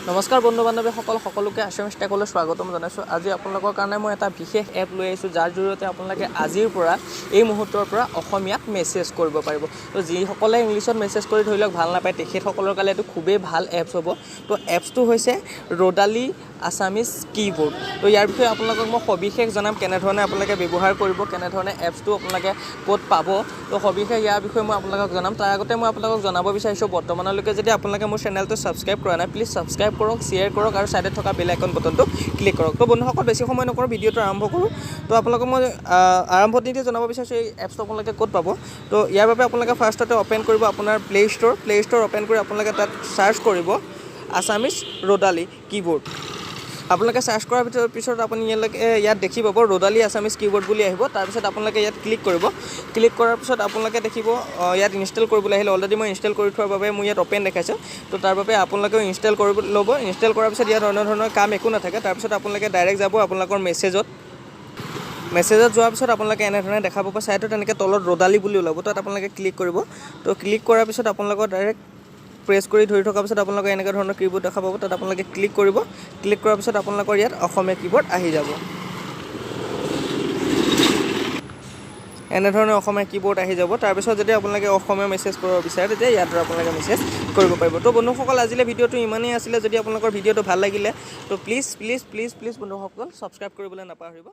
নমস্কাৰ বন্ধু বান্ধৱীসকল সকলোকে আছামিজ টেকলৈ স্বাগতম জনাইছোঁ। আজি আপোনালোকৰ কাৰণে মই এটা বিশেষ এপ লৈ আহিছোঁ, যাৰ জৰিয়তে আপোনালোকে আজিৰ পৰা এই মুহূৰ্তৰ পৰা অসমীয়াত মেছেজ কৰিব পাৰিব। তো যিসকলে ইংলিছত মেছেজ কৰি ধৰি লওক ভাল নাপায়, তেখেতসকলৰ কাৰণে এইটো খুবেই ভাল এপছ হ'ব। তো এপছটো হৈছে ৰ'দালি আছামিজ কীবোৰ্ড। তো ইয়াৰ বিষয়ে আপোনালোকক মই সবিশেষ জনাম, কেনেধৰণে আপোনালোকে ব্যৱহাৰ কৰিব, কেনেধৰণে এপছটো আপোনালোকে ক'ত পাব। তো সবিশেষ ইয়াৰ বিষয়ে মই আপোনালোকক জনাম। তাৰ আগতে মই আপোনালোকক জনাব বিচাৰিছোঁ, বৰ্তমানলৈকে যদি আপোনালোকে মোৰ চেনেলটো ছাবস্ক্ৰাইব কৰা নাই, প্লিজ ছাবস্ক্ৰাইব কৰক, শ্বেয়াৰ কৰক আৰু ছাইডত থকা বেল আইকন বটনটো ক্লিক কৰক। তো বন্ধুসকল বেছি সময় নকৰোঁ, ভিডিঅ'টো আৰম্ভ কৰোঁ। তো আপোনালোকক মই আৰম্ভণিতে জনাব বিচাৰিছোঁ এই এপছটো আপোনালোকে ক'ত পাব। তো ইয়াৰ বাবে আপোনালোকে ফাৰ্ষ্টতে অ'পেন কৰিব আপোনাৰ প্লে' ষ্ট'ৰ অ'পেন কৰি আপোনালোকে তাত চাৰ্চ কৰিব আছামিজ ৰ'দালি কীবোৰ্ড। আপোনালোকে চাৰ্চ কৰাৰ পিছত আপুনি ইয়াত দেখি পাব ৰ'দালি আছামিজ কীবোৰ্ড বুলি আহিব। তাৰপিছত আপোনালোকে ইয়াত ক্লিক কৰিব। ক্লিক কৰাৰ পিছত আপোনালোকে দেখিব ইয়াত ইনষ্টল কৰিবলৈ আহিলে। অলৰেডি মই ইনষ্টল কৰি থোৱাৰ বাবে মোৰ ইয়াত অ'পেন দেখাইছোঁ। তো তাৰ বাবে আপোনালোকেও ইনষ্টল কৰিব ল'ব। ইনষ্টল কৰাৰ পিছত ইয়াত অন্য ধৰণৰ কাম একো নাথাকে। তাৰপিছত আপোনালোকে ডাইৰেক্ট যাব আপোনালোকৰ মেছেজত যোৱাৰ পিছত আপোনালোকে এনেধৰণে দেখা পাব, চাইডত তেনেকৈ তলত ৰ'দালি বুলি ওলাব। তাত আপোনালোকে ক্লিক কৰিব। তো ক্লিক কৰাৰ পিছত আপোনালোকৰ ডাইৰেক্ট প্ৰেছ কৰি ধৰি থকাৰ পিছত আপোনালোকে এনেকুৱা ধৰণৰ কীবোৰ্ড দেখা পাব। তাত আপোনালোকে ক্লিক কৰিব। ক্লিক কৰাৰ পিছত আপোনালোকৰ ইয়াত অসমীয়া কীবোৰ্ড আহি যাব। এনেধৰণে অসমীয়া কীবোৰ্ড আহি যাব। তাৰপিছত যদি আপোনালোকে অসমীয়া মেছেজ কৰিব বিচাৰে, তেতিয়া ইয়াত আপোনালোকে মেছেজ কৰিব পাৰিব। তো বন্ধুসকল আজিলৈ ভিডিঅ'টো ইমানেই আছিলে। যদি আপোনালোকৰ ভিডিঅ'টো ভাল লাগিলে তো প্লিজ বন্ধুসকল ছাবস্ক্ৰাইব কৰিবলৈ নাপাহৰিব।